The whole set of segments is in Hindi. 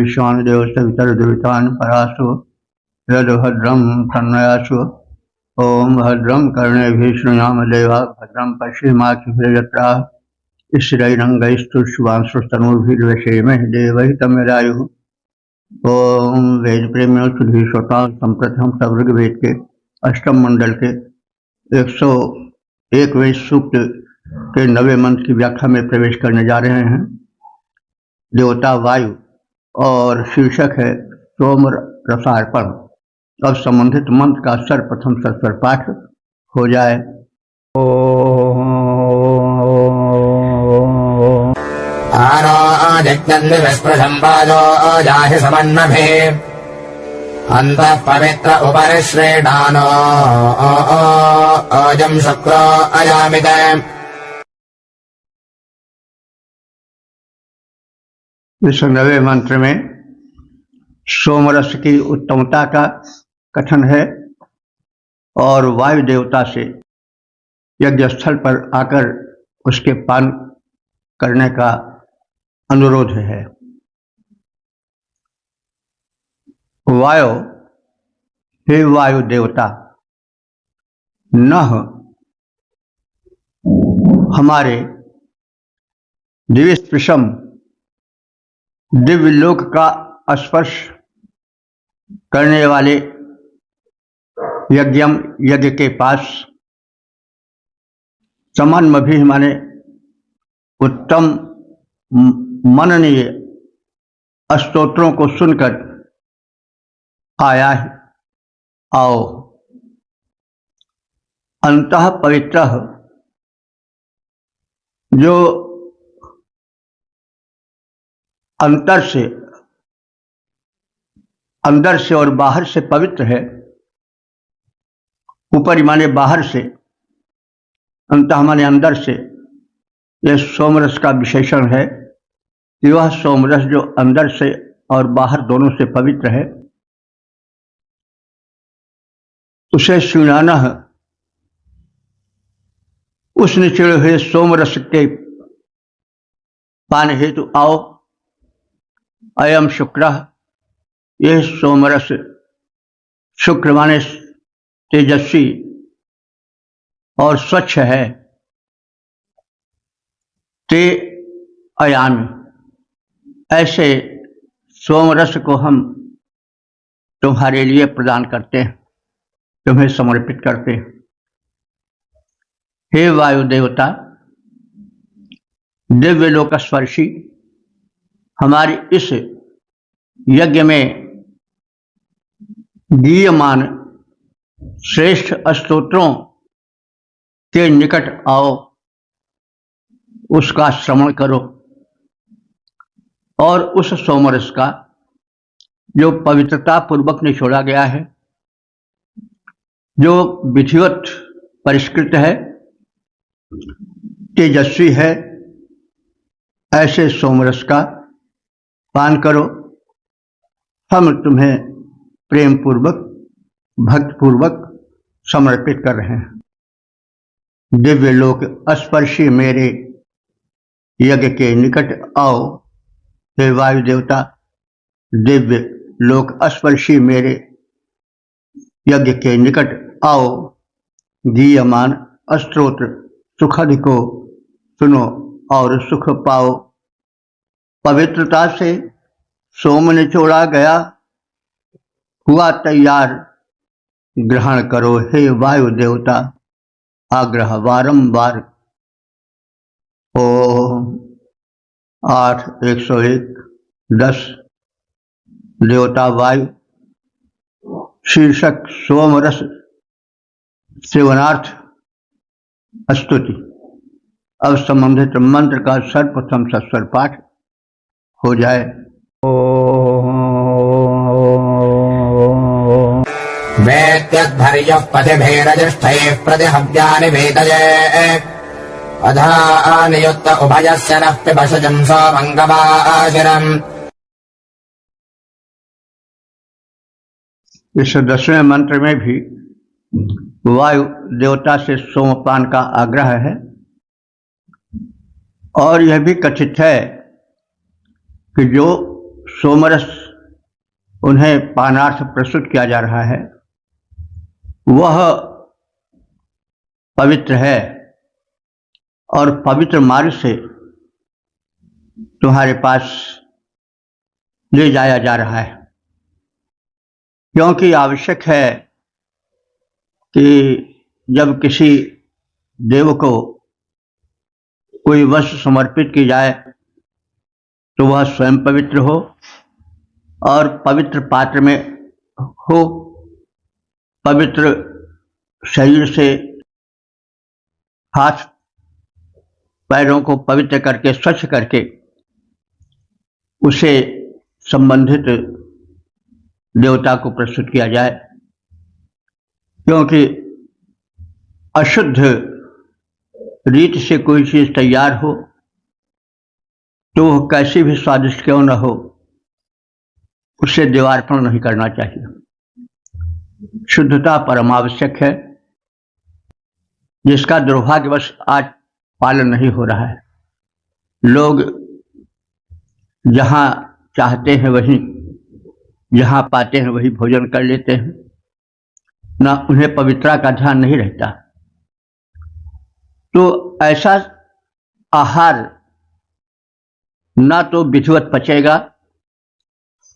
विश्वान् देवस्तवितर्दुरितान् परासु यद्भद्रं तन्नयासु। ओम भद्रं कर्णेभिः शृणुयाम देवाः भद्रं पश्येमाक्षिभिर्यत्राः स्थिरैरङ्गैस्तुष्टुवांशुस्तनूभिर्व्यसेमहि देवहितं यदायुः। ओम वेद प्रेमियों सुधी श्रोताओं, संप्रथम सब ऋग्वेद के अष्टम मंडल के 101वें सूक्त के 90वें मंत्र की व्याख्या में प्रवेश करने जा रहे हैं। देवता वायु और शीर्षक है सोम रसार्पण। अब संबंधित मंत्र का सर्वप्रथम सस्वर पाठ हो जाए। जाहि समन्नभे अन्तः पवित्र उपरिश्रेणानो अजं शुक्रो अजामित। इस 90वें मंत्र में सोमरस की उत्तमता का कथन है और वायु देवता से यज्ञ स्थल पर आकर उसके पान करने का अनुरोध है। वायु, हे वायु देवता, नः हमारे दिव्य स्पृशम दिव्य लोक का स्पर्श करने वाले यज्ञ के पास समन्म भी माने उत्तम मननीय स्तोत्रों को सुनकर आया है। आओ। अंतः पवित्र, जो अंदर से और बाहर से पवित्र है। ऊपर माने बाहर से, अंतः माने अंदर से। यह सोमरस का विशेषण है कि वह सोमरस जो अंदर से और बाहर दोनों से पवित्र है, उसे सुनाना है। उस निचले हुए सोमरस के पान हेतु आओ। अयम शुक्र, यह सोमरस शुक्र माने तेजस्वी और स्वच्छ है। ते अयामी, ऐसे सोमरस को हम तुम्हारे लिए प्रदान करते हैं, तुम्हें समर्पित करते हैं। हे वायु देवता, दिव्य लोक स्पर्शी हमारी इस यज्ञ में गीयमान श्रेष्ठ स्तोत्रों के निकट आओ, उसका श्रवण करो और उस सोमरस का जो पवित्रता पूर्वक निचोड़ा गया है, जो विधिवत परिष्कृत है, तेजस्वी है, ऐसे सोमरस का पान करो। हम तुम्हें प्रेम पूर्वक भक्ति पूर्वक समर्पित कर रहे हैं। दिव्य लोक स्पर्शी मेरे यज्ञ के निकट आओ। हे वायु देवता, दिव्य लोक स्पर्शी मेरे यज्ञ के निकट आओ। गीयमान स्तोत्र सुखद को सुनो और सुख पाओ। पवित्रता से सोम निचोड़ा गया हुआ तैयार ग्रहण करो। हे वायु देवता, आग्रह बारंबार। ओम 8:101 देवता वायु, शीर्षक सोमरस सेवनार्थ स्तुति। अब संबंधित मंत्र का सर्वप्रथम सस्वर पाठ हो जाए। वेद्यद्भर्यः पतिभिरजिष्ठैः प्रतिहव्यानि वेदये अधानियुक्त उभयस्य नः पिबशजं सोमङ्गमाशिरम्। इस 10वें मंत्र में भी वायु देवता से सोमपान का आग्रह है और यह भी कथित है कि जो सोमरस उन्हें पानार्थ प्रस्तुत किया जा रहा है, वह पवित्र है और पवित्र मार्ग से तुम्हारे पास ले जाया जा रहा है, क्योंकि आवश्यक है कि जब किसी देव को कोई वस्तु समर्पित की जाए तो वह स्वयं पवित्र हो और पवित्र पात्र में हो, पवित्र शरीर से हाथ पैरों को पवित्र करके स्वच्छ करके उसे संबंधित देवता को प्रस्तुत किया जाए, क्योंकि अशुद्ध रीत से कोई चीज तैयार हो तो वह कैसी भी स्वादिष्ट क्यों न हो, उसे देवार्पण नहीं करना चाहिए। शुद्धता परमावश्यक है, जिसका दुर्भाग्यवश आज पालन नहीं हो रहा है। लोग जहां चाहते हैं वहीं, जहां पाते हैं वही भोजन कर लेते हैं, ना उन्हें पवित्रता का ध्यान नहीं रहता। तो ऐसा आहार ना तो विधिवत पचेगा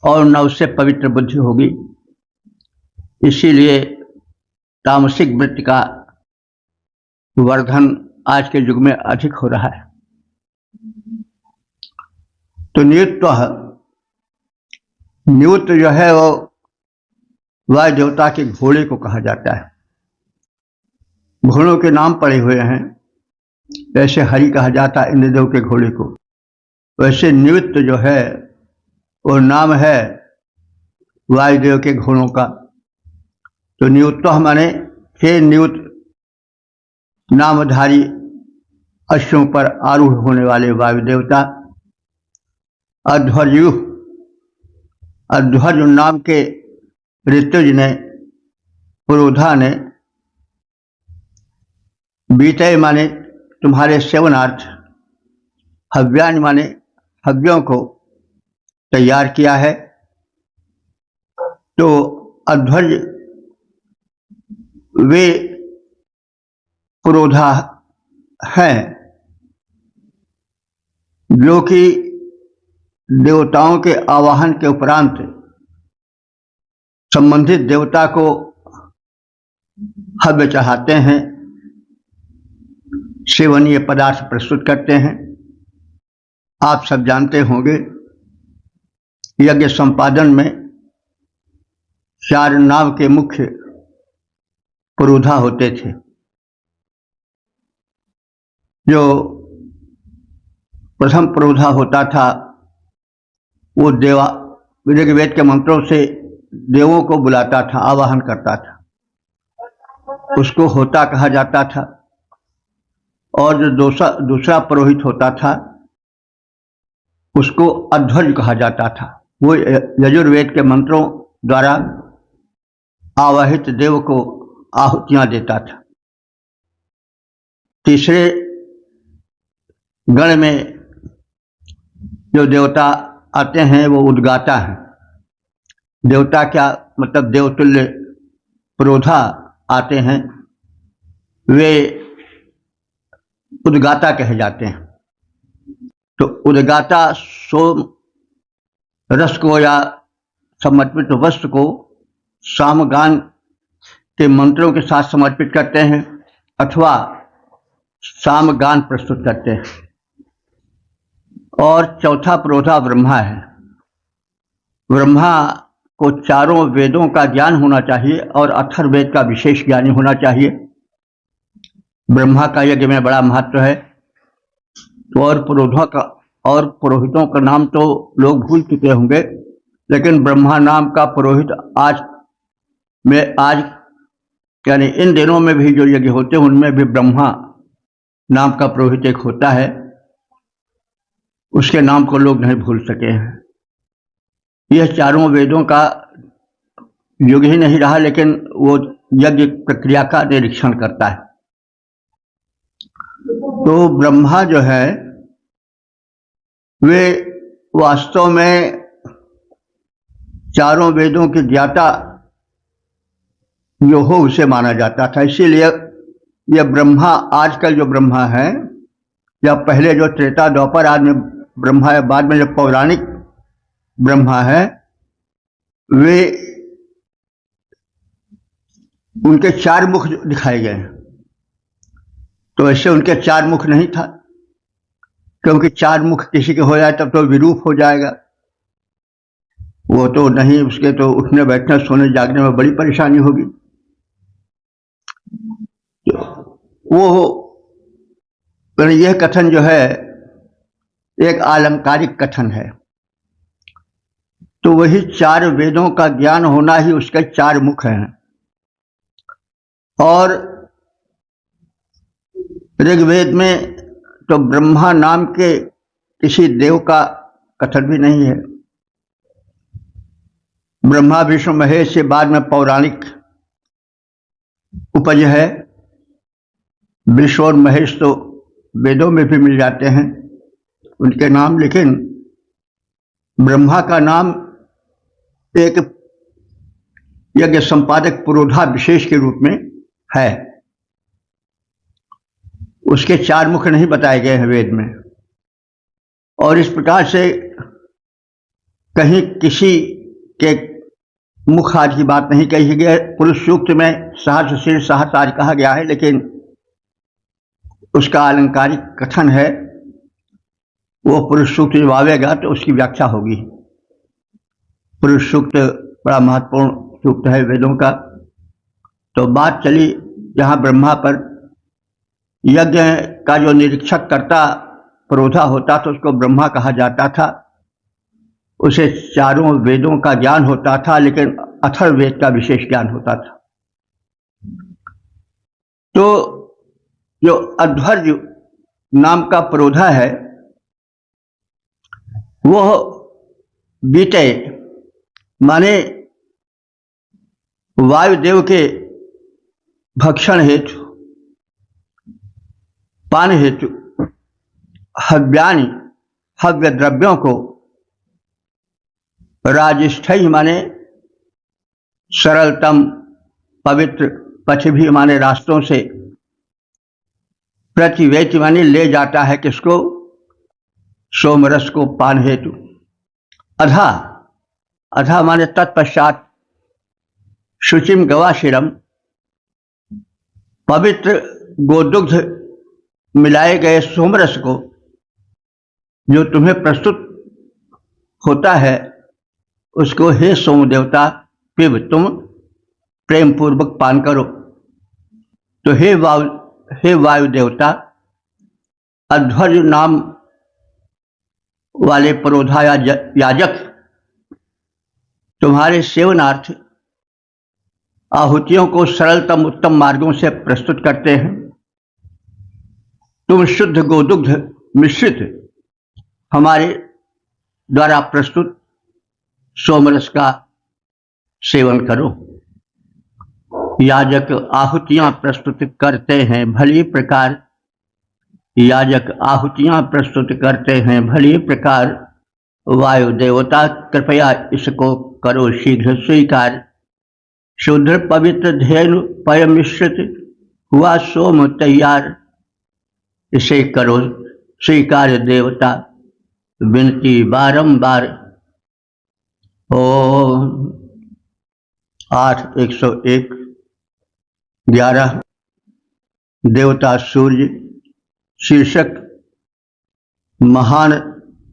और न उससे पवित्र बुद्धि होगी। इसीलिए तामसिक वृत्ति का वर्धन आज के युग में अधिक हो रहा है। तो नियुक्त जो है वो वायु देवता के घोड़े को कहा जाता है। घोड़ों के नाम पड़े हुए हैं, ऐसे हरि कहा जाता है इंद्रदेव के घोड़े को, वैसे नियुक्त जो है वो नाम है वायुदेव के घोड़ों का। तो नियुक्त माने हे नियुक्त नामधारी अश्वों पर आरूढ़ होने वाले वायु देवता। अध्वर्यु नाम के ऋतुज ने, पुरोधा ने, बीते माने तुम्हारे सेवनार्थ, हव्यान माने हव्यों को तैयार किया है। तो अध्वर्य वे पुरोधा हैं जो कि देवताओं के आवाहन के उपरांत संबंधित देवता को हव्य चढ़ाते हैं, सेवनीय पदार्थ प्रस्तुत करते हैं। आप सब जानते होंगे यज्ञ संपादन में 4 नाम के मुख्य पुरोधा होते थे। जो प्रथम पुरोधा होता था वो ऋग्वेद के मंत्रों से देवों को बुलाता था, आवाहन करता था, उसको होता कहा जाता था। और जो दूसरा पुरोहित होता था उसको अध्वर्य कहा जाता था। वो यजुर्वेद के मंत्रों द्वारा आवाहित देव को आहुतियां देता था। तीसरे गण में जो देवता आते हैं वो उद्गाता है। देवता क्या मतलब देवतुल्य पुरोधा आते हैं, वे उद्गाता कहे जाते हैं। तो उद्गाता सोम रस को या समर्पित वस्तु को सामगान के मंत्रों के साथ समर्पित करते हैं अथवा सामगान प्रस्तुत करते हैं। और चौथा पुरोधा ब्रह्मा है। ब्रह्मा को 4 वेदों का ज्ञान होना चाहिए और अथर्ववेद का विशेष ज्ञानी होना चाहिए। ब्रह्मा का यज्ञ में बड़ा महत्व है। और पुरोहितों का नाम तो लोग भूल चुके होंगे, लेकिन ब्रह्मा नाम का पुरोहित आज यानी इन दिनों में भी जो यज्ञ होते हैं उनमें भी ब्रह्मा नाम का पुरोहित एक होता है। उसके नाम को लोग नहीं भूल सके हैं। यह 4 वेदों का युग ही नहीं रहा, लेकिन वो यज्ञ प्रक्रिया का निरीक्षण करता है। तो ब्रह्मा जो है वे वास्तव में चारों वेदों के ज्ञाता जो हो उसे माना जाता था। इसीलिए यह ब्रह्मा, आजकल जो ब्रह्मा है, या पहले जो त्रेता द्वापर आदि में ब्रह्मा है, बाद में जो पौराणिक ब्रह्मा है, वे उनके 4 मुख दिखाए गए हैं। तो ऐसे उनके 4 मुख नहीं था, क्योंकि 4 मुख किसी के हो जाए तब तो विरूप हो जाएगा। वो तो नहीं, उसके तो उठने बैठने सोने जागने में बड़ी परेशानी होगी। तो वो यह कथन जो है एक आलंकारिक कथन है। तो वही 4 वेदों का ज्ञान होना ही उसके 4 मुख हैं। और ऋग्वेद में तो ब्रह्मा नाम के किसी देव का कथन भी नहीं है। ब्रह्मा विष्णु महेश से बाद में पौराणिक उपज है। विष्णु और महेश तो वेदों में भी मिल जाते हैं उनके नाम, लेकिन ब्रह्मा का नाम एक यज्ञ संपादक पुरोधा विशेष के रूप में है। उसके 4 मुख नहीं बताए गए हैं वेद में। और इस प्रकार से कहीं किसी के मुख आदि की बात नहीं कही गई। पुरुष सूक्त में सहस्र शीर्ष सहस्र आदि कहा गया है, लेकिन उसका आलंकारिक कथन है। वो पुरुष सूक्त जब आवेगा तो उसकी व्याख्या होगी। पुरुष सूक्त बड़ा महत्वपूर्ण सूक्त है वेदों का। तो बात चली जहाँ ब्रह्मा पर यज्ञ का जो निरीक्षक करता पुरोधा होता तो उसको ब्रह्मा कहा जाता था। उसे 4 वेदों का ज्ञान होता था, लेकिन अथर्ववेद का विशेष ज्ञान होता था। तो जो अध्वर्य नाम का पुरोधा है, वह बीते माने वायुदेव के भक्षण हेतु, पान हेतु हव्यानि हव्य द्रव्यों को राजिष्ठई माने सरलतम पवित्र, पथिभि माने रास्तों से, प्रतिवेति माने ले जाता है किसको, सोमरस को पान हेतु। अधा, अधा माने तत्पश्चात शुचिम गवाशिरम, पवित्र गोदुग्ध मिलाए गए सोमरस को जो तुम्हें प्रस्तुत होता है, उसको हे सोम देवता पिब, तुम प्रेम पूर्वक पान करो। तो हे वायु देवता, अध्वर्य नाम वाले पुरोधा याजक तुम्हारे सेवनार्थ आहुतियों को सरलतम उत्तम मार्गों से प्रस्तुत करते हैं। तुम शुद्ध गोदुग्ध मिश्रित हमारे द्वारा प्रस्तुत सोमरस का सेवन करो। याजक आहुतियां प्रस्तुत करते हैं भली प्रकार, याजक आहुतियां प्रस्तुत करते हैं भली प्रकार। वायु देवता कृपया इसको करो शीघ्र स्वीकार। शुद्ध पवित्र धेनु पय मिश्रित हुआ सोम तैयार, इसे करो स्वीकार देवता विनती बारंबार। ओम 8:101 11 देवता सूर्य। शीर्षक महान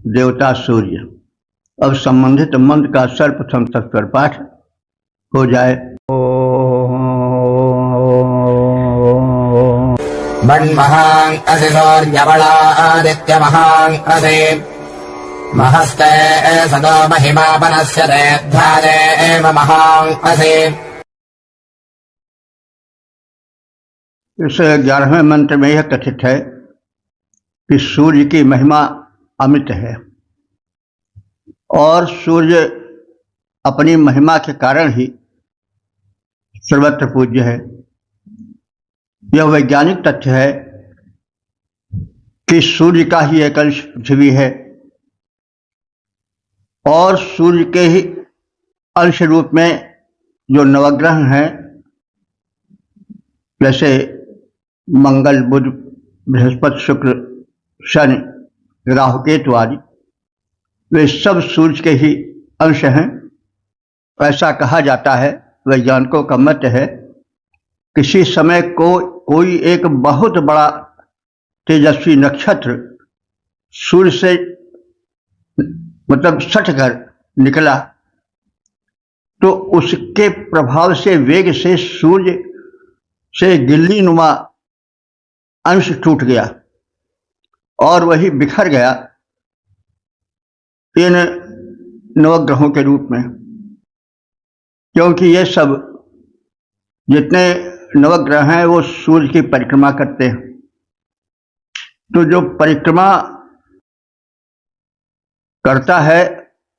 देवता सूर्य। अब संबंधित मंत्र का सर्वप्रथम तत्पर पाठ हो जाए। मन्महां असि सूर्यबलादित्य महां असि महस्ते सदो महिमापनस्य तेऽध्यादेव महां असि। इस 11वें मंत्र में यह कथित है कि सूर्य की महिमा अमित है और सूर्य अपनी महिमा के कारण ही सर्वत्र पूज्य है। यह वैज्ञानिक तथ्य है कि सूर्य का ही एक अंश पृथ्वी है और सूर्य के ही अंश रूप में जो नवग्रह हैं, जैसे मंगल, बुध, बृहस्पति, शुक्र, शनि, राहु, केतु आदि, वे सब सूर्य के ही अंश हैं। ऐसा कहा जाता है, वैज्ञानिकों का मत है, किसी समय कोई एक बहुत बड़ा तेजस्वी नक्षत्र सूर्य से मतलब सटकर निकला तो उसके प्रभाव से वेग से सूर्य से गिल्ली नुमा अंश टूट गया और वही बिखर गया इन नवग्रहों के रूप में। क्योंकि ये सब जितने नवग्रह हैं वो सूर्य की परिक्रमा करते हैं, तो जो परिक्रमा करता है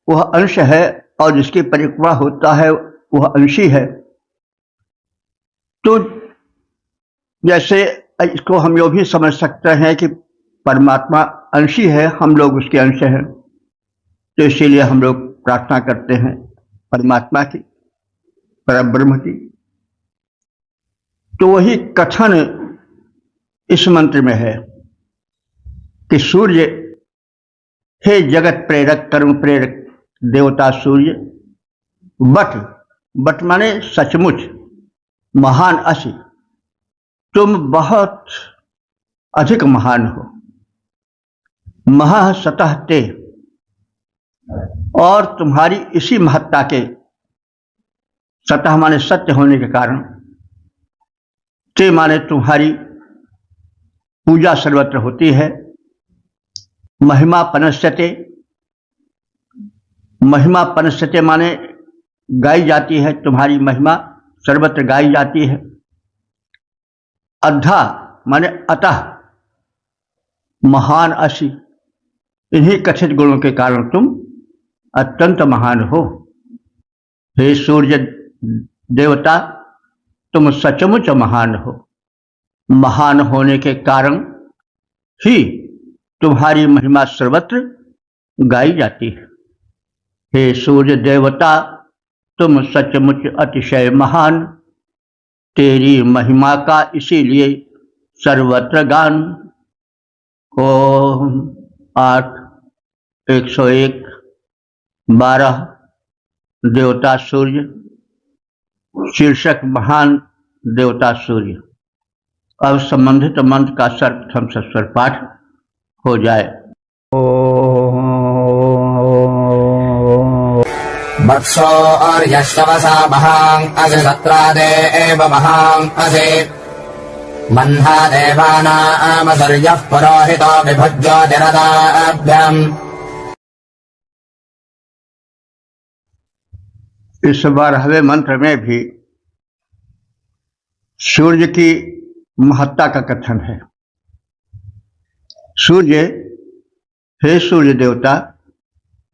वह अंश है और जिसकी परिक्रमा होता है वह अंशी है। तो जैसे इसको हम यो भी समझ सकते हैं कि परमात्मा अंशी है, हम लोग उसके अंश हैं, तो इसीलिए हम लोग प्रार्थना करते हैं परमात्मा की, परब्रह्म की। तो वही कथन इस मंत्र में है कि सूर्य, हे जगत प्रेरक, कर्म प्रेरक देवता सूर्य, बट माने सचमुच, महान असि, तुम बहुत अधिक महान हो। महा सतह ते, और तुम्हारी इसी महत्ता के, सतह माने सत्य होने के कारण, ते माने तुम्हारी पूजा सर्वत्र होती है। महिमा पनश्यते, महिमा पनश्यते माने गाई जाती है, तुम्हारी महिमा सर्वत्र गाई जाती है। अद्धा माने अतः, महान असि, इन्हीं कथित गुणों के कारण तुम अत्यंत महान हो। हे सूर्य देवता, तुम सचमुच महान हो। महान होने के कारण ही तुम्हारी महिमा सर्वत्र गाई जाती है। हे सूर्य देवता, तुम सचमुच अतिशय महान, तेरी महिमा का इसीलिए सर्वत्र गान। ओम 8, 101, 12 देवता सूर्य, शीर्षक महान देवता सूर्य। अब संबंधित मंत्र का सर्वप्रथम सस्वर पाठ हो जाए। वत्सो और यशवसा महां असि सत्रादे एव महां असि मन्हा देवानामसर्यः पुरोहितो विभुज्यो दिनदाभ्यम्। इस 12वें मंत्र में भी सूर्य की महत्ता का कथन है। सूर्य, हे सूर्य देवता,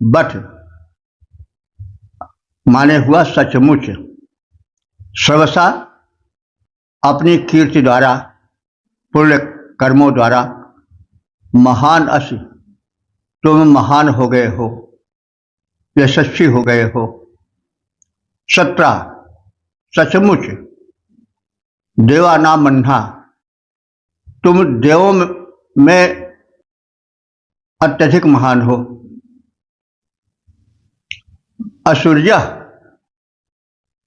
बट माने हुआ सचमुच, सर्वसा अपनी कीर्ति द्वारा, पुण्य कर्मों द्वारा, महान असि, तुम महान हो गए हो, यशस्वी हो गए हो। सत्रा सचमुच, देवानाम मन्हा, तुम देवों में अत्यधिक महान हो। असूर्य,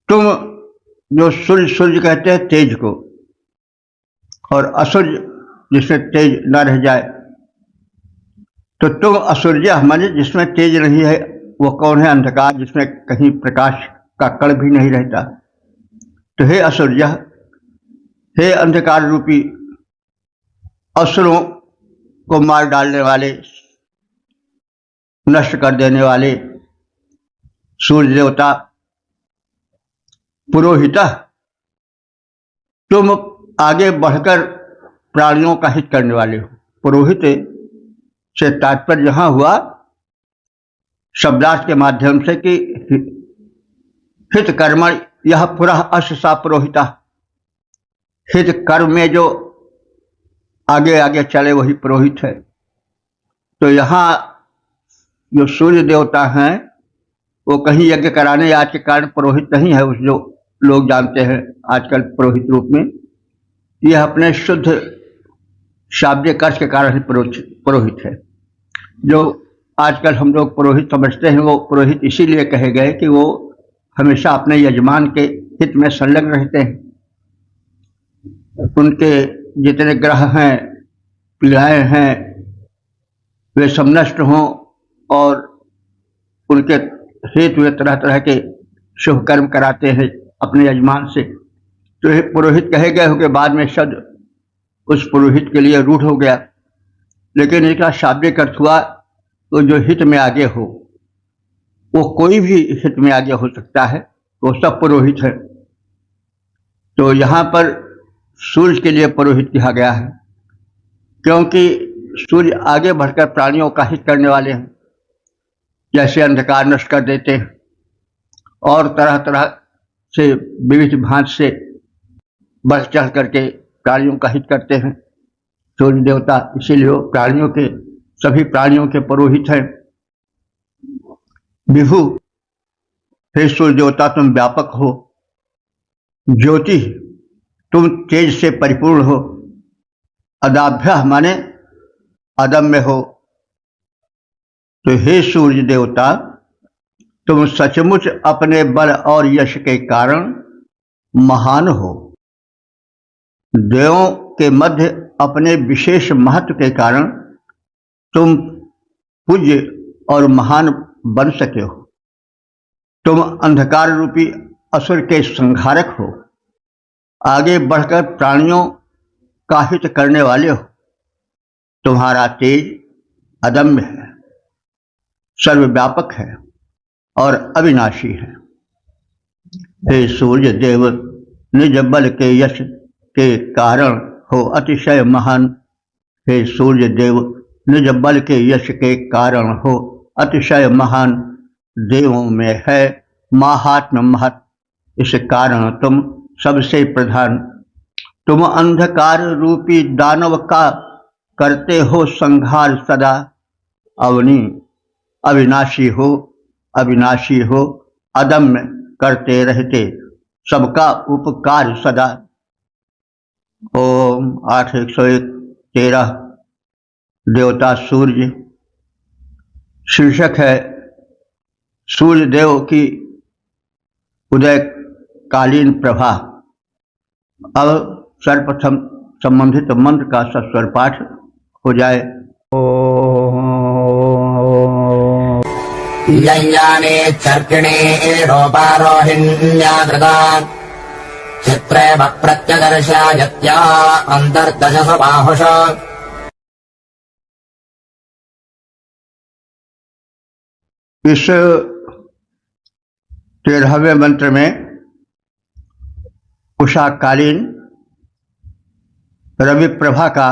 तुम जो सूर्य कहते हैं तेज को, और असूर्य जिसमें तेज न रह जाए, तो तुम असूर्य माने जिसमें तेज नहीं है। वो कौन है? अंधकार, जिसमें कहीं प्रकाश का कण भी नहीं रहता। तो हे असूर्य, हे अंधकार रूपी असुरों को मार डालने वाले, नष्ट कर देने वाले सूर्य देवता, पुरोहित, तुम आगे बढ़कर प्राणियों का हित करने वाले हो। पुरोहित से तात्पर्य यहां हुआ शब्दार्थ के माध्यम से कि हित कर्म, यह पुरः अश्व सा पुरोहिता, हित कर्म में जो आगे आगे चले वही पुरोहित है। तो यहाँ जो सूर्य देवता हैं वो कहीं यज्ञ कराने आज के कारण पुरोहित नहीं है, उस जो लोग जानते हैं आजकल पुरोहित रूप में, यह अपने शुद्ध शाब्दिक कर्ष के कारण ही पुरोहित है। जो आजकल हम लोग पुरोहित समझते हैं, वो पुरोहित इसीलिए कहे गए कि वो हमेशा अपने यजमान के हित में संलग्न रहते हैं, उनके जितने ग्रह हैं, पीड़ाएं हैं, वे सब नष्ट हों और उनके हेतु वे तरह तरह के शुभ कर्म कराते हैं अपने यजमान से। तो ये पुरोहित कहे गए हो के बाद में शब्द उस पुरोहित के लिए रूढ़ हो गया, लेकिन इसका शाब्दिक अर्थ हुआ तो जो हित में आगे हो, वो कोई भी हित में आगे हो सकता है, वो सब पुरोहित है। तो यहाँ पर सूर्य के लिए पुरोहित कहा गया है, क्योंकि सूर्य आगे बढ़कर प्राणियों का हित करने वाले हैं। जैसे अंधकार नष्ट कर देते हैं और तरह तरह से विविध भांति से बढ़ चढ़ करके प्राणियों का हित करते हैं सूर्य देवता, इसीलिए वो प्राणियों के, सभी प्राणियों के पुरोहित हैं। विभु, हे सूर्य देवता तुम व्यापक हो, ज्योति तुम तेज से परिपूर्ण हो, अदाभ्य माने अदम्य हो। तो हे सूर्य देवता तुम सचमुच अपने बल और यश के कारण महान हो, देवों के मध्य अपने विशेष महत्व के कारण तुम पूज्य और महान बन सके हो। तुम अंधकार रूपी असुर के संहारक हो, आगे बढ़कर प्राणियों का हित करने वाले हो। तुम्हारा तेज अदम्य है, सर्वव्यापक है और अविनाशी है। हे सूर्य देव, निज बल के यश के कारण हो अतिशय महान। हे सूर्य देव, निज बल के यश के कारण हो अतिशय महान। देवों में है महात्म महत, इस कारण तुम सबसे प्रधान। तुम अंधकार रूपी दानव का करते हो संहार सदा। अविनाशी हो, अविनाशी हो, अदम्य करते रहते सबका उपकार सदा। ओम 8:113 देवता सूर्य। शीर्षक है सूर्य देव की उदय कालीन प्रभा। अब सर्वप्रथम संबंधित मंत्र का सस्वर पाठ हो जाए। यज्ञाने चर्किणे रोपारोहिण्यादृता चित्रे प्रत्यदर्शयत्या अंतर्दशस बाहुष। इस 13वें मंत्र में उषाकालीन रवि प्रभा का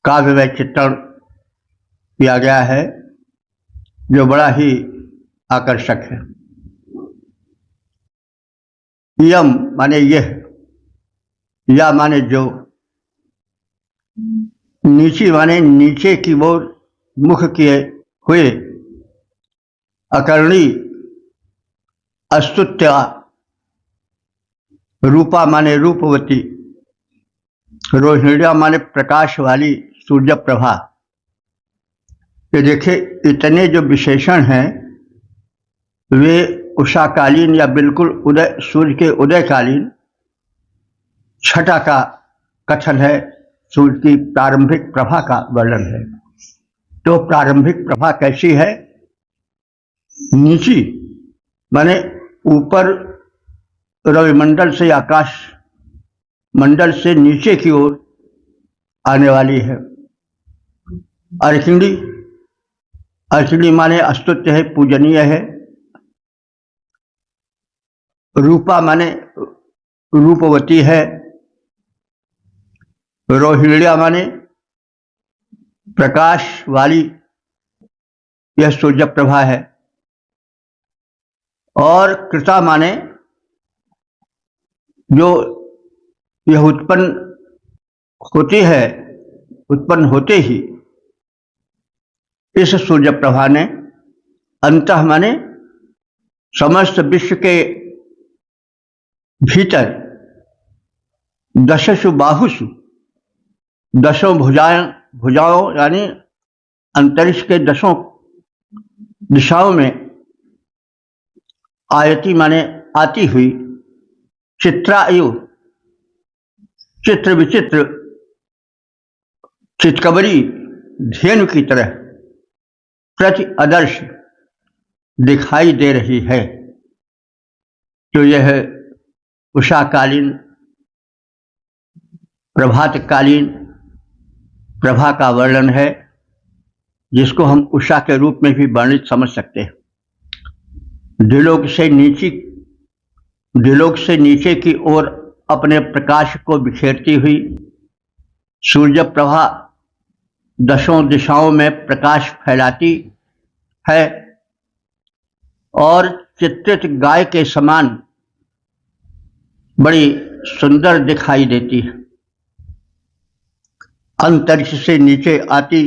काव्यमय चित्रण किया गया है, जो बड़ा ही आकर्षक है। यम माने यह, या माने जो, नीची माने नीचे की ओर मुख किए हुए, अकर्णी अस्तुत्या, रूपा माने रूपवती, रोहिण्या माने प्रकाश वाली सूर्य प्रभा। ये देखे इतने जो विशेषण हैं वे उषाकालीन या बिल्कुल उदय, सूर्य के उदयकालीन छटा का कथन है, सूर्य की प्रारंभिक प्रभा का वर्णन है। तो प्रारंभिक प्रभा कैसी है? नीची माने ऊपर रविमंडल से, आकाश मंडल से नीचे की ओर आने वाली है। अर्किणी, अर्किणी माने अस्तुत्य है, पूजनीय है। रूपा माने रूपवती है। रोहिण्या माने प्रकाश वाली, यह सूर्य प्रभा है। और कृता माने जो यह उत्पन्न होती है, उत्पन्न होते ही इस सूर्य प्रभा ने, अंतः माने समस्त विश्व के भीतर दशसु बाहुषु, दसों भुजाओं यानी अंतरिक्ष के दसों दिशाओं में आयति माने आती हुई, चित्रायु चित्र विचित्र चितकबरी धेनु की तरह प्रति आदर्श दिखाई दे रही है। तो यह उषाकालीन प्रभातकालीन प्रभा का वर्णन है, जिसको हम उषा के रूप में भी वर्णित समझ सकते हैं। द्विलोक से नीचे की ओर अपने प्रकाश को बिखेरती हुई सूर्य प्रभा दसों दिशाओं में प्रकाश फैलाती है और चित्रित गाय के समान बड़ी सुंदर दिखाई देती है। अंतरिक्ष से नीचे आती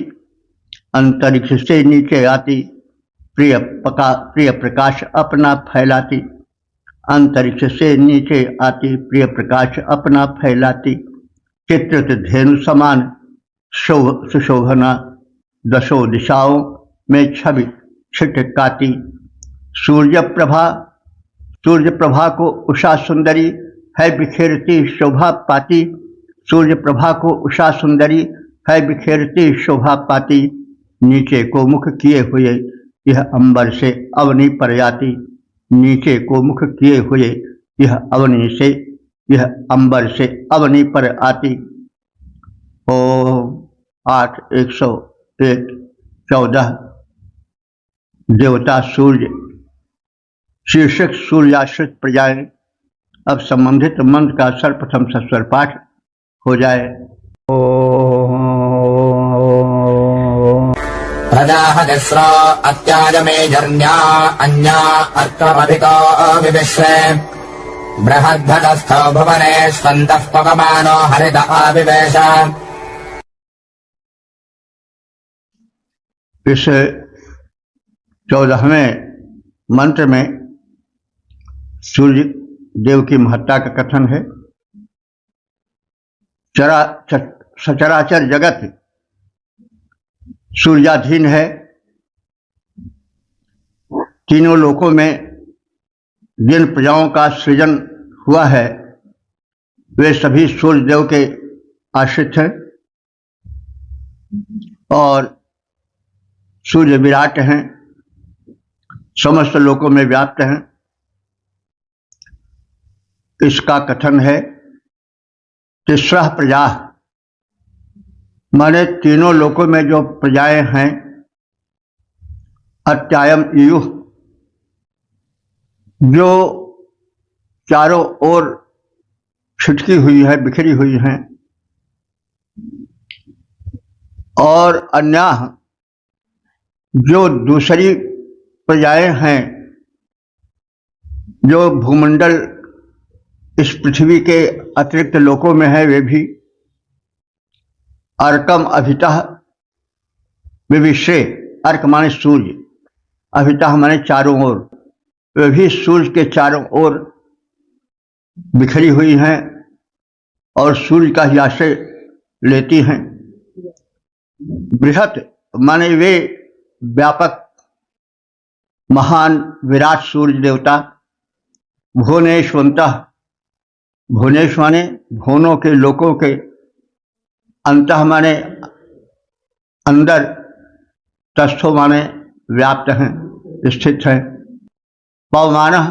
प्रिय प्रकाश अपना फैलाती, अंतरिक्ष से नीचे आती प्रिय प्रकाश अपना फैलाती, चित्रित धेनु समान सुशोभना दसों दिशाओं में छवि छिटकाती। सूर्य प्रभा को उषा सुंदरी है बिखेरती शोभा पाती, सूर्य प्रभा को उषा सुंदरी है बिखेरती शोभा पाती। नीचे को मुख किए हुए यह अंबर से अवनी पर आती, नीचे को मुख किए हुए यह अंबर से अवनी पर आती। ओम 8 101 14 देवता सूर्य शीर्षक सूर्याश्रित प्रजाएं। अब संबंधित मंत्र का सर्वप्रथम सस्वर पाठ हो जाए। प्रजाहतिस्रो अत्याजमेजर्न्या अन्या अर्कमभितो विविश्वे बृहद्भदस्थो भुवने स्वन्तः पवमानो हरित आविवेश। इस 14वें मंत्र में सूर्य देव की महत्ता का कथन है। सचराचर जगत सूर्याधीन है। तीनों लोकों में जिन प्रजाओं का सृजन हुआ है वे सभी सूर्य देव के आश्रित हैं और सूर्य विराट हैं, समस्त लोकों में व्याप्त हैं। इसका कथन है तिस्रः प्रजा, माने तीनों लोकों में जो प्रजाएं हैं, अत्यायम इयुः, जो चारों ओर छिटकी हुई है, बिखरी हुई हैं, और अन्याः, जो दूसरी प्रजाएं हैं, जो भूमंडल इस पृथ्वी के अतिरिक्त लोकों में है, वे भी अर्कम अभितः विविश्वे, अर्क माने सूर्य, अभितः माने चारों ओर, वे भी सूर्य के चारों ओर बिखरी हुई हैं और सूर्य का ही आश्रय लेती हैं। बृहत माने वे व्यापक महान विराट सूर्य देवता। भुवनेश्वरतः, भुवनेश माने भुवनों के लोकों के, अंतः माने अंदर, तस्थो माने व्याप्त हैं, स्थित हैं। पवमानः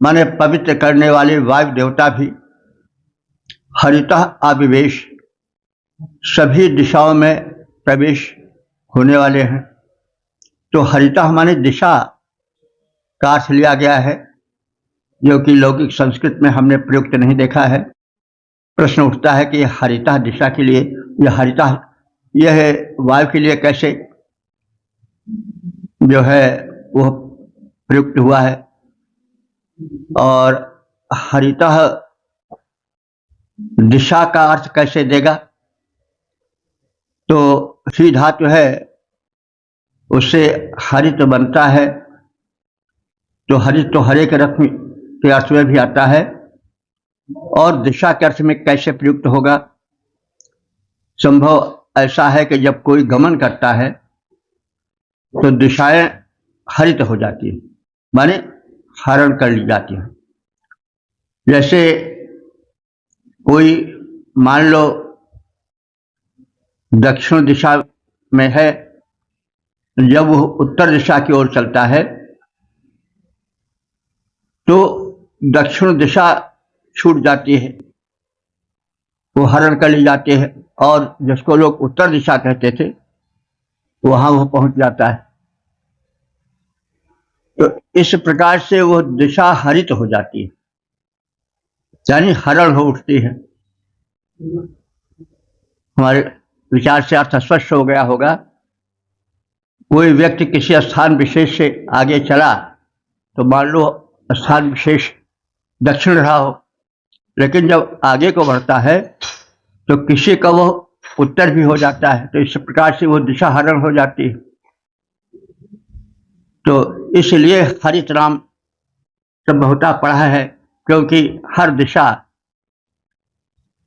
माने पवित्र करने वाले वायु देवता भी। हरितः आविवेश, सभी दिशाओं में प्रवेश होने वाले हैं। तो हरितः माने दिशा का अर्थ लिया गया है, जो कि लौकिक संस्कृत में हमने प्रयुक्त नहीं देखा है। प्रश्न उठता है कि हरितः दिशा के लिए, यह हरितः यह वायु के लिए कैसे जो है वह प्रयुक्त हुआ है, और हरितः दिशा का अर्थ कैसे देगा। तो ही धातु है, उससे हरित बनता है तो हरित तो हरे के अर्थ के अर्थ में भी आता है, और दिशा के अर्थ में कैसे प्रयुक्त होगा। संभव ऐसा है कि जब कोई गमन करता है तो दिशाएं हरित हो जाती हैं, माने हरण कर ली जाती हैं। जैसे कोई मान लो दक्षिण दिशा में है, जब वो उत्तर दिशा की ओर चलता है तो दक्षिण दिशा छूट जाती है, वो हरण कर ली जाती है, और जिसको लोग उत्तर दिशा कहते थे वहां वो पहुंच जाता है। तो इस प्रकार से वो दिशा हरित हो जाती है, यानी हरण हो उठती है। हमारे विचार से अर्थ स्पष्ट हो गया होगा। कोई व्यक्ति किसी स्थान विशेष से आगे चला तो मान लो स्थान विशेष दक्षिण रहा हो, लेकिन जब आगे को बढ़ता है तो किसी का वो उत्तर भी हो जाता है, तो इस प्रकार से वो दिशा हरण हो जाती है। तो इसलिए हरित नाम संभवतः पढ़ा है, क्योंकि हर दिशा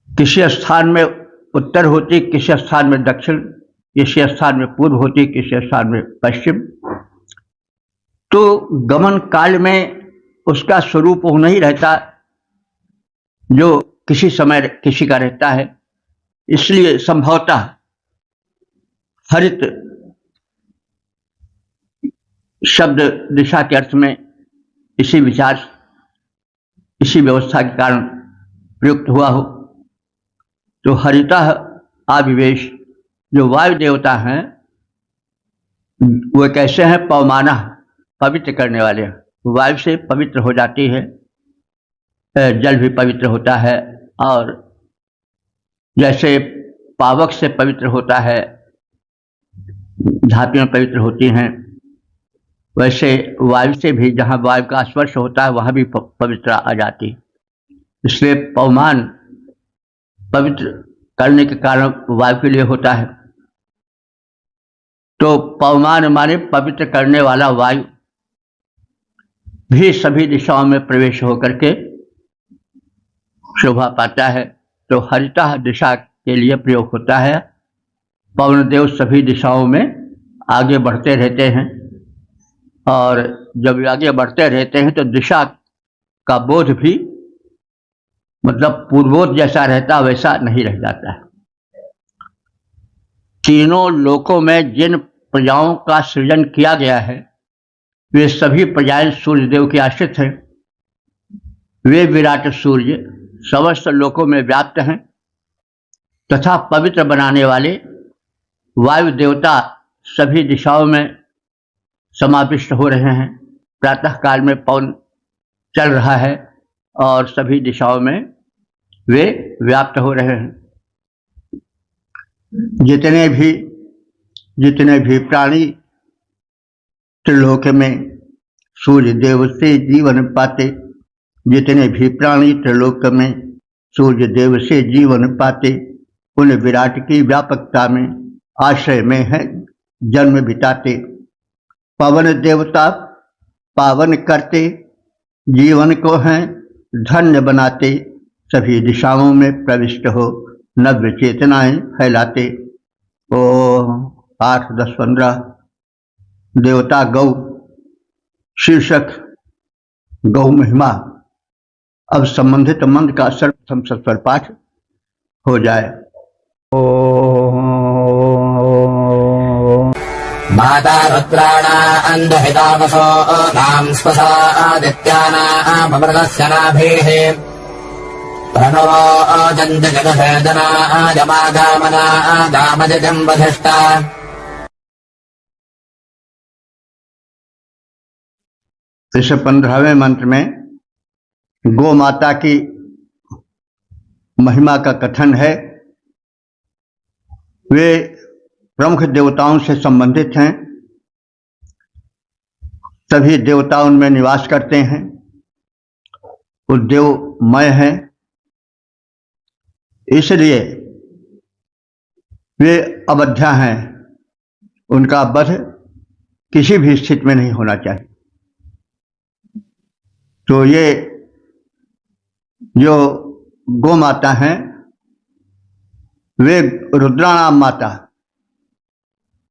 किसी स्थान में उत्तर होती, किसी स्थान में दक्षिण, किसी स्थान में पूर्व होती, किसी स्थान में पश्चिम। तो गमन काल में उसका स्वरूप वो नहीं रहता जो किसी समय किसी का रहता है, इसलिए संभवतः हरित शब्द दिशा के अर्थ में इसी विचार, इसी व्यवस्था के कारण प्रयुक्त हुआ हो। तो हरितः आविवेश, जो वायु देवता हैं वो कैसे हैं? पवमाना, पवित्र करने वाले। वायु से पवित्र हो जाती है, जल भी पवित्र होता है, और जैसे पावक से पवित्र होता है, धातुएं पवित्र होती हैं, वैसे वायु से भी जहाँ वायु का स्पर्श होता है वहाँ भी पवित्रता आ जाती है। इसलिए पवमान पवित्र करने के कारण वायु के लिए होता है। तो पवमान माने पवित्र करने वाला वायु भी सभी दिशाओं में प्रवेश होकर के शोभा पाता है। तो हरितः दिशा के लिए प्रयोग होता है। पवन देव सभी दिशाओं में आगे बढ़ते रहते हैं, और जब आगे बढ़ते रहते हैं तो दिशा का बोध भी मतलब पूर्वोत जैसा रहता वैसा नहीं रह जाता है। तीनों लोकों में जिन प्रजाओं का सृजन किया गया है वे सभी प्रजाएं सूर्य देव की आश्रित हैं। वे विराट सूर्य समस्त लोकों में व्याप्त हैं तथा पवित्र बनाने वाले वायु देवता सभी दिशाओं में समाविष्ट हो रहे हैं। प्रातः काल में पवन चल रहा है और सभी दिशाओं में वे व्याप्त हो रहे हैं। जितने भी प्राणी त्रिलोक में सूर्य देव से जीवन पाते, जितने भी प्राणी त्रिलोक में सूर्य देव से जीवन पाते, उन विराट की व्यापकता में आश्रय में है जन्म बिताते। पवन देवता पावन करते, जीवन को हैं धन्य बनाते, सभी दिशाओं में प्रविष्ट हो नव्य चेतनाएं फैलाते। ओ 8, 10, 15 देवता गौ शीर्षक गौ महिमा। अब संबंधित मंत्र का सर्वप्रथम सस्वर पाठ हो जाए। माता रुद्राणाम् दहितावसो नाम स्वसा आदित्यानामृतस्य नाभिः प्रणवो जन्तजगभेदनायमागामनागामजजम् वधिष्ठा। इस 15वें मंत्र में गौ माता की महिमा का कथन है। वे प्रमुख देवताओं से संबंधित हैं, सभी देवता उनमें निवास करते हैं, वो देवमय हैं, इसलिए वे अवध्या हैं। उनका वध किसी भी स्थिति में नहीं होना चाहिए। तो ये जो गो माता हैं वे रुद्राणाम माता,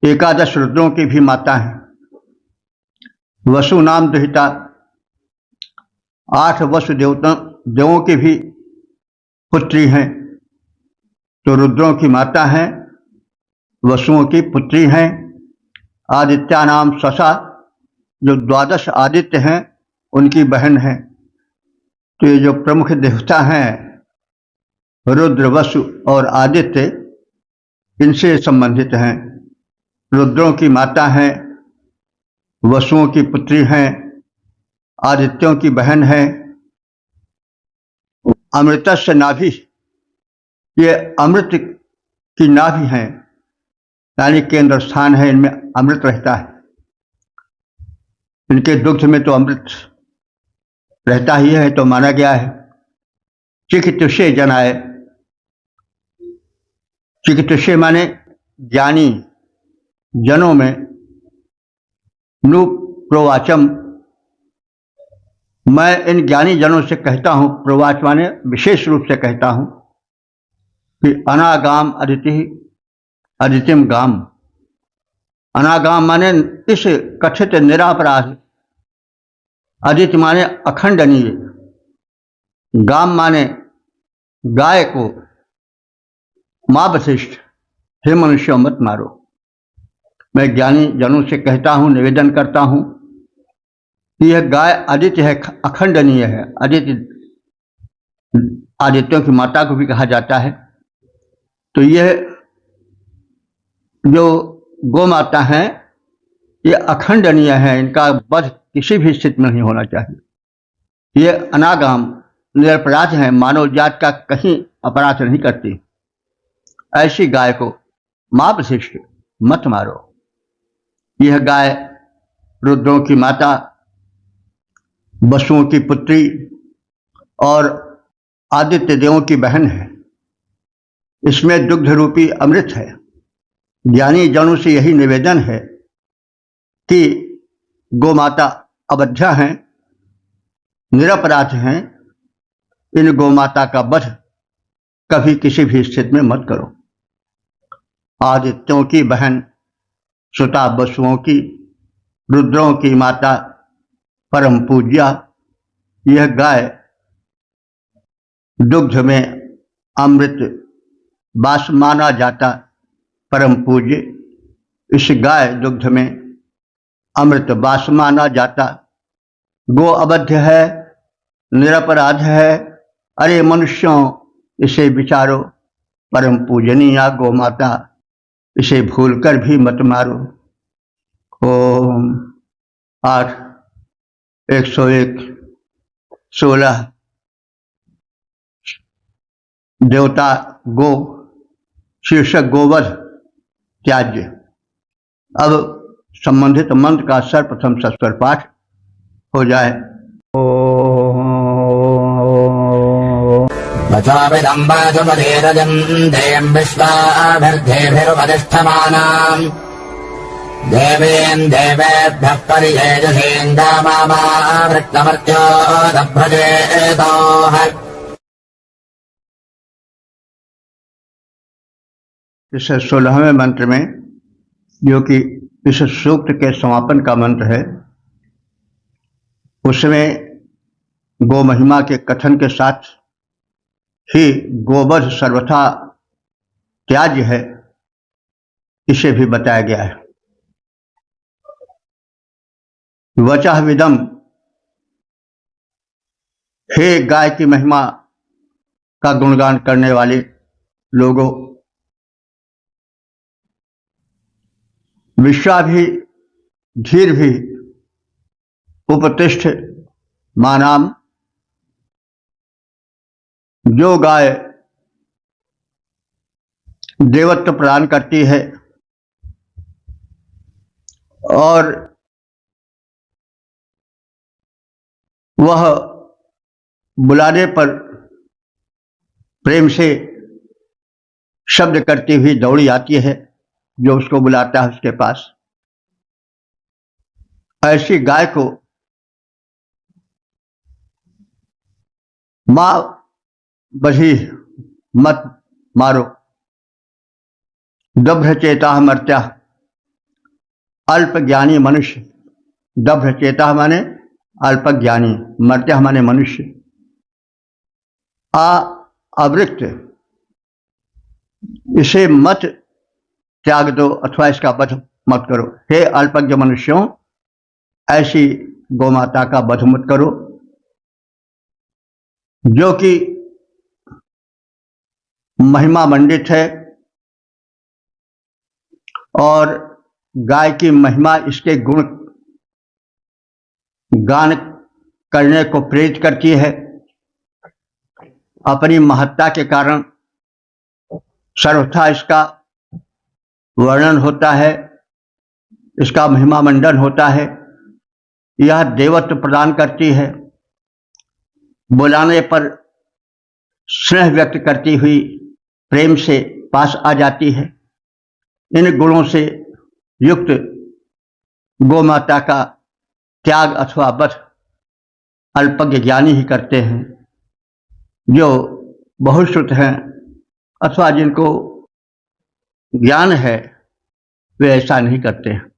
एकादश रुद्रों की भी माता हैं। वसु नाम दुहिता, 8 वसु देवों की भी पुत्री हैं। तो रुद्रों की माता हैं, वसुओं की पुत्री हैं। आदित्या नाम ससा, जो 12 आदित्य हैं उनकी बहन है। तो ये जो प्रमुख देवता हैं रुद्र, वसु और आदित्य, इनसे संबंधित हैं। रुद्रों की माता हैं, वसुओं की पुत्री हैं, आदित्यों की बहन है। अमृतस्य नाभि, ये अमृत की नाभि हैं, यानी केंद्र स्थान है, इनमें अमृत रहता है। इनके दुग्ध में तो अमृत रहता ही है, तो माना गया है। चिकित्से जनाए, चिकित्से माने ज्ञानी जनों में, नु प्रोवाचम, मैं इन ज्ञानी जनों से कहता हूं, प्रोवाच माने विशेष रूप से कहता हूं कि अनागाम अदिति अदितिम गाम। अनागाम माने इस कथित निरापराध, अदिति माने अखंडनीय, गाम माने गाय को, मां वशिष्ठ, हे मनुष्य मत मारो। मैं ज्ञानी जनों से कहता हूं, निवेदन करता हूं कि यह गाय आदित्य है, अखंडनीय है। आदित्य आदित्यों की माता को भी कहा जाता है। तो यह जो गौ माता है ये अखंडनीय है, इनका वध किसी भी स्थिति में नहीं होना चाहिए। ये अनागाम, निरपराध है, मानव जात का कहीं अपराध नहीं करती। ऐसी गाय को मां वशिष्ठ मत मारो। यह गाय रुद्रों की माता, वसुओं की पुत्री और आदित्य देवों की बहन है। इसमें दुग्ध रूपी अमृत है। ज्ञानी जनों से यही निवेदन है कि गौ माता अवध्या हैं, निरपराध हैं। इन गौ माता का वध कभी किसी भी स्थिति में मत करो। आदित्यों की बहन, सुता वसुओं की, रुद्रों की माता, परम पूज्या, यह गाय दुग्ध में अमृत वास माना जाता, परम पूज्य। इस गाय दुग्ध में अमृत वास माना जाता। गो अवध्य है, निरपराध है। अरे मनुष्यों, इसे विचारो, परम पूजनीय गो माता, इसे भूलकर भी मत मारो। ओम 8 101 16 देवता गो, शीर्षक गोवध त्याज्य। अब संबंधित मंत्र का सर्वप्रथम सस्वर पाठ हो जाए। वचोभिदम्बाजुमधीरजम् देयम् विश्वाभिर्धेभिरुपतिष्ठमानाम् देवीम् देवेभ्यः परियेजसीम् गामावृत्तमर्त्यो दभ्रजेतोः। इस 16वें मंत्र में, जो कि इस सूक्त के समापन का मंत्र है, उसमें गो महिमा के कथन के साथ ही गोवध सर्वथा त्याज्य है, इसे भी बताया गया है। वचः विदम, हे गाय की महिमा का गुणगान करने वाले लोगों, विश्वाभि धीर भी उपतिष्ठ मानाम, जो गाय देवत्व प्रदान करती है और वह बुलाने पर प्रेम से शब्द करती हुई दौड़ी आती है, जो उसको बुलाता है उसके पास, ऐसी गाय को माँ बधी मत मारो, दभ्र चेता मर्त्या, अल्प ज्ञानी मनुष्य। दभ्र चेता माने अल्प ज्ञानी, मर्त्या माने मनुष्य। आवृत्त, इसे मत त्याग दो अथवा इसका वध मत करो। हे अल्पज्ञ मनुष्यों, ऐसी गौमाता का वध मत करो जो कि महिमा मंडित है, और गाय की महिमा इसके गुण गान करने को प्रेरित करती है। अपनी महत्ता के कारण सर्वथा इसका वर्णन होता है, इसका महिमा मंडन होता है। यह देवत्व प्रदान करती है, बुलाने पर स्नेह व्यक्त करती हुई प्रेम से पास आ जाती है। इन गुणों से युक्त गोमाता का त्याग अथवा वध अल्पज्ञ ज्ञानी ही करते हैं। जो बहुश्रुत हैं अथवा जिनको ज्ञान है वे ऐसा नहीं करते हैं।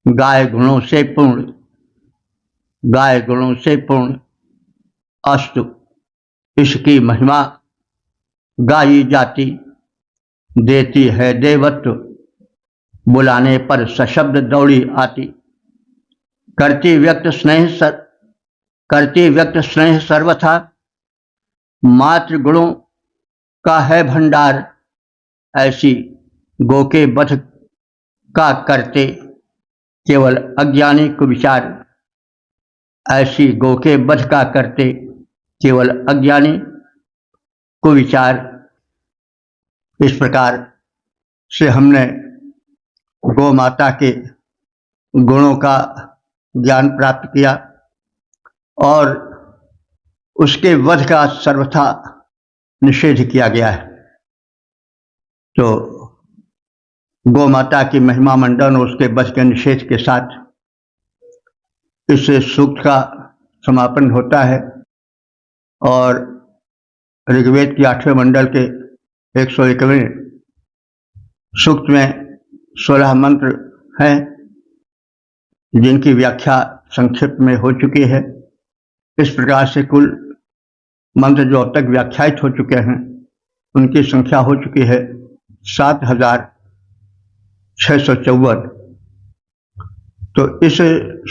गाय गुणों से पूर्ण, गाय गुणों से पूर्ण अस्तु, इसकी महिमा गाई जाती, देती है देवत्व, बुलाने पर सशब्द दौड़ी आती। करती व्यक्त स्नेह सर्वथा, मातृ गुणों का है भंडार। ऐसी गो के वध का करते केवल अज्ञानी को विचार, ऐसी गो के वध का करते केवल अज्ञानी को विचार। इस प्रकार से हमने गौ माता के गुणों का ज्ञान प्राप्त किया और उसके वध का सर्वथा निषेध किया गया है। तो गौ माता की महिमा मंडन और उसके वध के निषेध के साथ इस सूक्त का समापन होता है और ऋग्वेद की 8वें मंडल के 101वें सूक्त में 16 मंत्र हैं जिनकी व्याख्या संक्षिप्त में हो चुकी है। इस प्रकार से कुल मंत्र जो अब तक व्याख्यायित हो चुके हैं उनकी संख्या हो चुकी है 7654। तो इस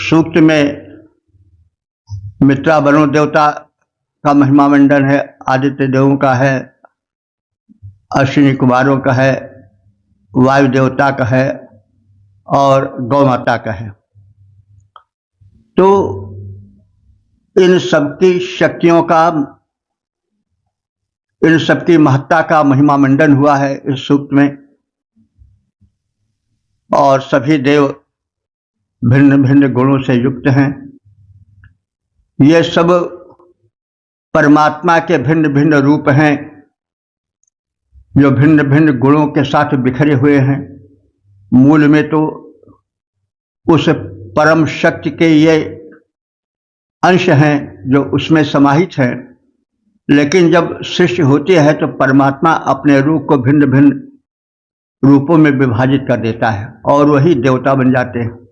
सूक्त में मित्रा वरुण देवता का महिमा मंडन है, आदित्य देवों का है, अश्विनी कुमारों का है, वायु देवता का है और गौ माता का है। तो इन सबकी शक्तियों का, इन सबकी महत्ता का महिमा मंडन हुआ है इस सूक्त में। और सभी देव भिन्न भिन्न गुणों से युक्त हैं। ये सब परमात्मा के भिन्न भिन्न रूप हैं जो भिन्न भिन्न गुणों के साथ बिखरे हुए हैं। मूल में तो उस परम शक्ति के ये अंश हैं जो उसमें समाहित हैं, लेकिन जब सृष्टि होती है तो परमात्मा अपने रूप को भिन्न भिन्न रूपों में विभाजित कर देता है और वही देवता बन जाते हैं।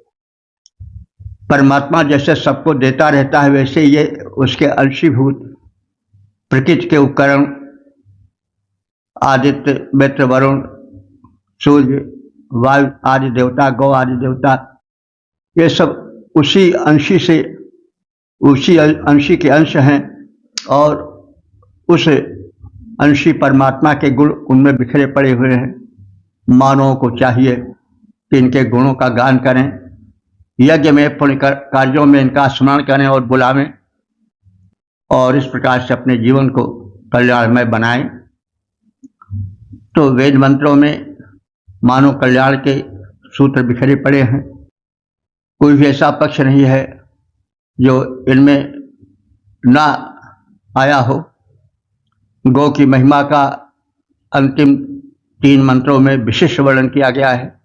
परमात्मा जैसे सबको देता रहता है वैसे ये उसके अंशीभूत प्रकृति के उपकरण आदित्य, मित्र, वरुण, सूर्य, वायु आदि देवता, गौ आदि देवता, ये सब उसी अंशी के अंश हैं और उस अंशी परमात्मा के गुण उनमें बिखरे पड़े हुए हैं। मानवों को चाहिए कि इनके गुणों का गान करें, यज्ञ में पुण्य कार्यों में इनका स्मरण करें और बुलावें और इस प्रकार से अपने जीवन को कल्याणमय बनाएं। तो वेद मंत्रों में मानव कल्याण के सूत्र बिखरे पड़े हैं। कोई भी ऐसा पक्ष नहीं है जो इनमें ना आया हो। गौ की महिमा का अंतिम 3 मंत्रों में विशिष्ट वर्णन किया गया है।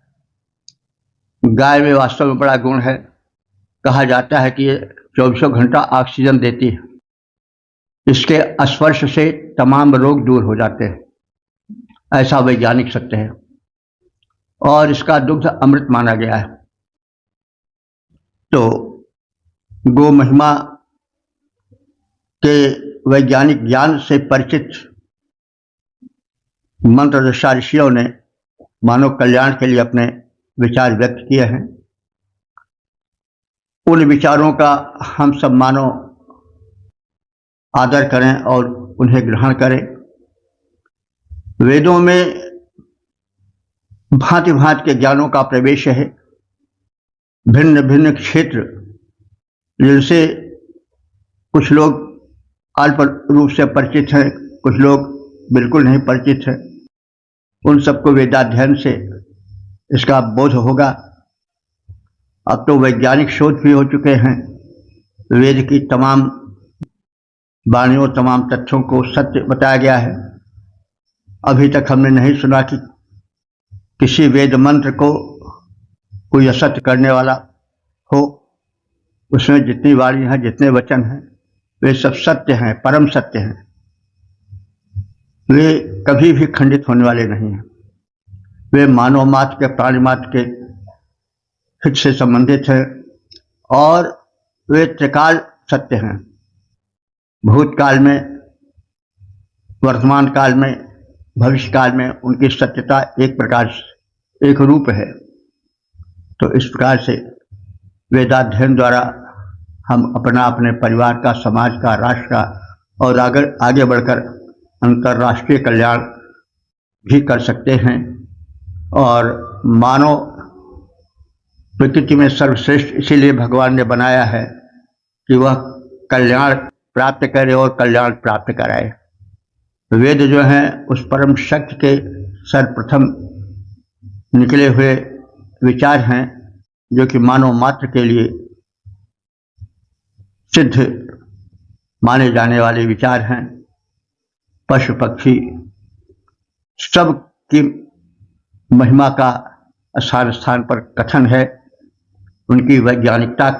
गाय में वास्तव में बड़ा गुण है। कहा जाता है कि ये 24 घंटा ऑक्सीजन देती है। इसके स्पर्श से तमाम रोग दूर हो जाते हैं, ऐसा वैज्ञानिक सत्य है। और इसका दुग्ध अमृत माना गया है। तो गो महिमा के वैज्ञानिक ज्ञान से परिचित मंत्रदशा ऋषियों ने मानव कल्याण के लिए अपने विचार व्यक्त किए हैं। उन विचारों का हम सब मानव आदर करें और उन्हें ग्रहण करें। वेदों में भांति भांति के ज्ञानों का प्रवेश है। भिन्न भिन्न क्षेत्र जिनसे कुछ लोग अल्प रूप से परिचित हैं, कुछ लोग बिल्कुल नहीं परिचित हैं, उन सबको वेदाध्ययन से इसका बोध होगा। अब तो वैज्ञानिक शोध भी हो चुके हैं। वेद की तमाम वाणियों, तमाम तथ्यों को सत्य बताया गया है। अभी तक हमने नहीं सुना कि किसी वेद मंत्र को कोई असत्य करने वाला हो। उसमें जितनी वाणी हैं, जितने वचन हैं, वे सब सत्य हैं, परम सत्य हैं। वे कभी भी खंडित होने वाले नहीं हैं। वे मानव मात्र के, प्राणी मात्र के हित से संबंधित हैं और वे त्रिकाल सत्य हैं। भूतकाल में, वर्तमान काल में, भविष्य काल में उनकी सत्यता एक प्रकार से एक रूप है। तो इस प्रकार से वेदाध्ययन द्वारा हम अपना, अपने परिवार का, समाज का, राष्ट्र का और आगे बढ़कर अंतर्राष्ट्रीय कल्याण भी कर सकते हैं। और मानव प्रकृति में सर्वश्रेष्ठ इसीलिए भगवान ने बनाया है कि वह कल्याण प्राप्त करे और कल्याण प्राप्त कराए। वेद जो हैं उस परम शक्ति के सर्वप्रथम निकले हुए विचार हैं, जो कि मानव मात्र के लिए सिद्ध माने जाने वाले विचार हैं। पशु पक्षी सब की महिमा का स्थान स्थान पर कथन है, उनकी वैज्ञानिकता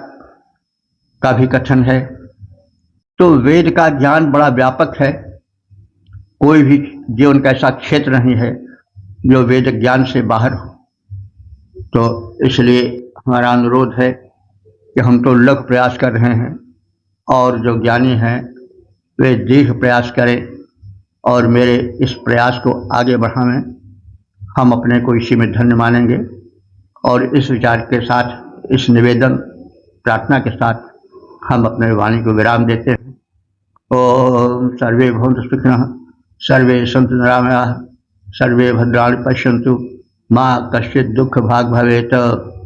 का भी कथन है। तो वेद का ज्ञान बड़ा व्यापक है। कोई भी जीवन का ऐसा क्षेत्र नहीं है जो वेद ज्ञान से बाहर हो। तो इसलिए हमारा अनुरोध है कि हम तो लघु प्रयास कर रहे हैं और जो ज्ञानी हैं वे दीर्घ प्रयास करें और मेरे इस प्रयास को आगे बढ़ाएं। हम अपने को इसी में धन्य मानेंगे। और इस विचार के साथ, इस निवेदन प्रार्थना के साथ हम अपने वाणी को विराम देते हैं। ओम सर्वे भवन्तु सुखिनः, सर्वे सन्तु निरामयाः, सर्वे भद्राणि पश्यन्तु, मां कश्चित् दुःख भाग् भवेत्।